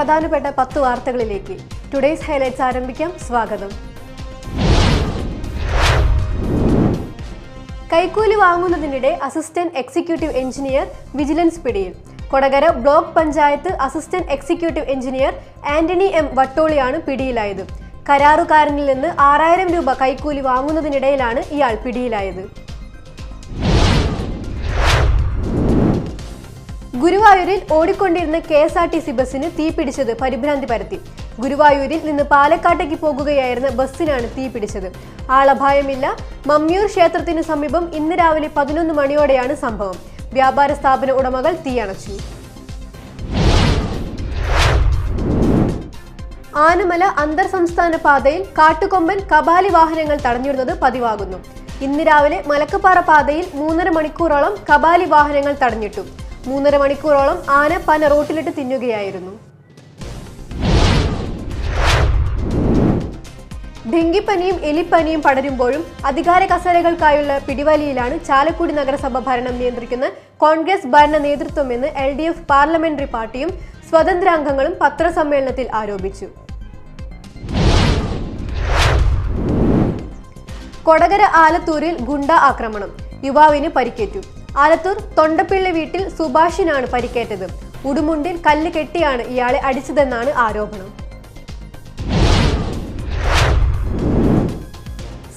പ്രധാനപ്പെട്ട 10 വാർത്തകളിലേക്ക് today's highlights ആരംഭിക്കാം. സ്വാഗതം. കൈക്കൂലി വാങ്ങുന്നതിനിടെ അസിസ്റ്റന്റ് എക്സിക്യൂട്ടീവ് എഞ്ചിനീയർ വിജിലൻസ് പിടിയിൽ. Kodakara block panchayat assistant executive engineer Antony M വട്ടോളിയാണ് പിടിയിലായത്. കരാറുകാരനിൽ നിന്ന് 6000 രൂപ കൈക്കൂലി വാങ്ങുന്നതിനിടയിലാണ് ഇയാൾ പിടിയിലായത്. ഗുരുവായൂരിൽ ഓടിക്കൊണ്ടിരുന്ന KSRTC ബസ്സിന് തീപിടിച്ചത് പരിഭ്രാന്തി പരത്തി. ഗുരുവായൂരിൽ നിന്ന് പാലക്കാട്ടേക്ക് പോകുകയായിരുന്ന ബസ്സിനാണ് തീപിടിച്ചത്. ആളപായമില്ല. മമ്മിയൂർ ക്ഷേത്രത്തിന് സമീപം ഇന്ന് രാവിലെ 11 മണിയോടെയാണ് സംഭവം. വ്യാപാര സ്ഥാപന ഉടമകൾ തീയണച്ചു. ആനമല അന്തർ സംസ്ഥാന പാതയിൽ കാട്ടുകൊമ്പൻ കബാലി വാഹനങ്ങൾ തടഞ്ഞിടുന്നത് പതിവാകുന്നു. ഇന്ന് രാവിലെ മലക്കപ്പാറ പാതയിൽ 3.5 മണിക്കൂറോളം കബാലി വാഹനങ്ങൾ തടഞ്ഞിട്ടു. 3.5 മണിക്കൂറോളം ആന പന റോട്ടിലിട്ട് തിന്നുകയായിരുന്നു. ഡെങ്കിപ്പനിയും എലിപ്പനിയും പടരുമ്പോഴും അധികാര കസേരകൾക്കായുള്ള പിടിവലിയിലാണ് ചാലക്കുടി നഗരസഭ ഭരണം നിയന്ത്രിക്കുന്ന കോൺഗ്രസ് ഭരണ നേതൃത്വമെന്ന് LDF പാർലമെന്ററി പാർട്ടിയും സ്വതന്ത്രാംഗങ്ങളും പത്രസമ്മേളനത്തിൽ ആരോപിച്ചു. കൊടകര ആലത്തൂരിൽ ഗുണ്ട ആക്രമണം. യുവാവിന് പരിക്കേറ്റു. ആലത്തൂർ തൊണ്ടപ്പിള്ളി വീട്ടിൽ സുഭാഷിനാണ് പരിക്കേറ്റത്. ഉടുമുണ്ടിൽ കല്ല് കെട്ടിയാണ് ഇയാളെ അടിച്ചതെന്നാണ് ആരോപണം.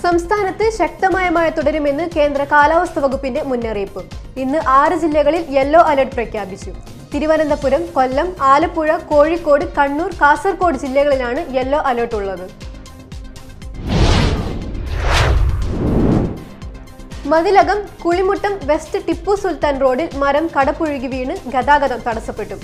സംസ്ഥാനത്ത് ശക്തമായ മഴ തുടരുമെന്ന് കേന്ദ്ര കാലാവസ്ഥാ വകുപ്പിന്റെ മുന്നറിയിപ്പ്. ഇന്ന് 6 ജില്ലകളിൽ യെല്ലോ അലർട്ട് പ്രഖ്യാപിച്ചു. തിരുവനന്തപുരം, കൊല്ലം, ആലപ്പുഴ, കോഴിക്കോട്, കണ്ണൂർ, കാസർഗോഡ് ജില്ലകളിലാണ് യെല്ലോ അലർട്ട് ഉള്ളത്. മതിലകം കുളിമുട്ടം വെസ്റ്റ് ടിപ്പു സുൽത്താൻ റോഡിൽ മരം കടപുഴുകി വീണ് ഗതാഗതം തടസ്സപ്പെട്ടു.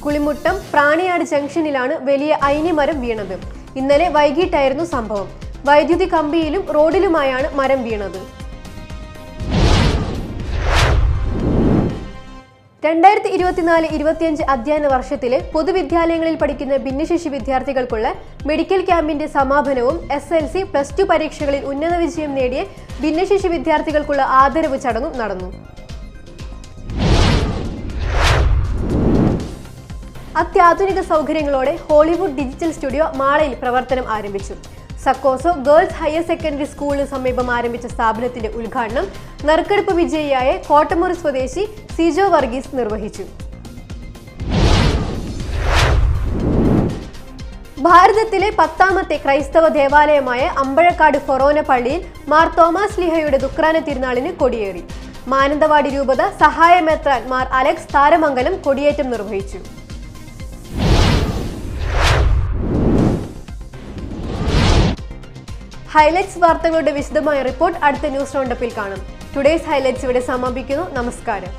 കുളിമുട്ടം പ്രാണിയാട് ജംഗ്ഷനിലാണ് വലിയ ഐനി മരം വീണത്. ഇന്നലെ വൈകിട്ടായിരുന്നു സംഭവം. വൈദ്യുതി കമ്പിയിലും റോഡിലുമായാണ് മരം വീണത്. 2024-25 അധ്യയന വർഷത്തിലെ പൊതുവിദ്യാലയങ്ങളിൽ പഠിക്കുന്ന ഭിന്നശേഷി വിദ്യാർത്ഥികൾക്കുള്ള മെഡിക്കൽ ക്യാമ്പിന്റെ സമാപനവും SLC, +2 പരീക്ഷകളിൽ ഉന്നത വിജയം നേടിയ ഭിന്നശേഷി വിദ്യാർത്ഥികൾക്കുള്ള ആദരവ് ചടങ്ങും നടന്നു. അത്യാധുനിക സൗകര്യങ്ങളോടെ ഹോളിവുഡ് ഡിജിറ്റൽ സ്റ്റുഡിയോ മാളയിൽ പ്രവർത്തനം ആരംഭിച്ചു. സക്കോസോ ഗേൾസ് ഹയർ സെക്കൻഡറി സ്കൂളിന് സമീപം ആരംഭിച്ച സ്ഥാപനത്തിന്റെ ഉദ്ഘാടനം നറുക്കെടുപ്പ് വിജയിയായ കോട്ടമുറി സ്വദേശി സിജോ വർഗീസ് നിർവഹിച്ചു. ഭാരതത്തിലെ 10ാമത്തെ ക്രൈസ്തവ ദേവാലയമായ അമ്പഴക്കാട് ഫൊറോന പള്ളിയിൽ മാർ തോമസ് ലീഹയുടെ ദുഃഖ്രാന തിരുനാളിന് കൊടിയേറി. മാനന്തവാടി രൂപത സഹായ മെത്രാൻ മാർ അലക്സ് താരമംഗലം കൊടിയേറ്റം നിർവഹിച്ചു. ഹൈലൈറ്റ്സ് വാർത്തകളുടെ വിശദമായ റിപ്പോർട്ട് അടുത്ത ന്യൂസ് റൗണ്ടപ്പിൽ കാണാം. ടുഡേയ്സ് ഹൈലൈറ്റ്സ് ഇവിടെ സമാപിക്കുന്നു. നമസ്കാരം.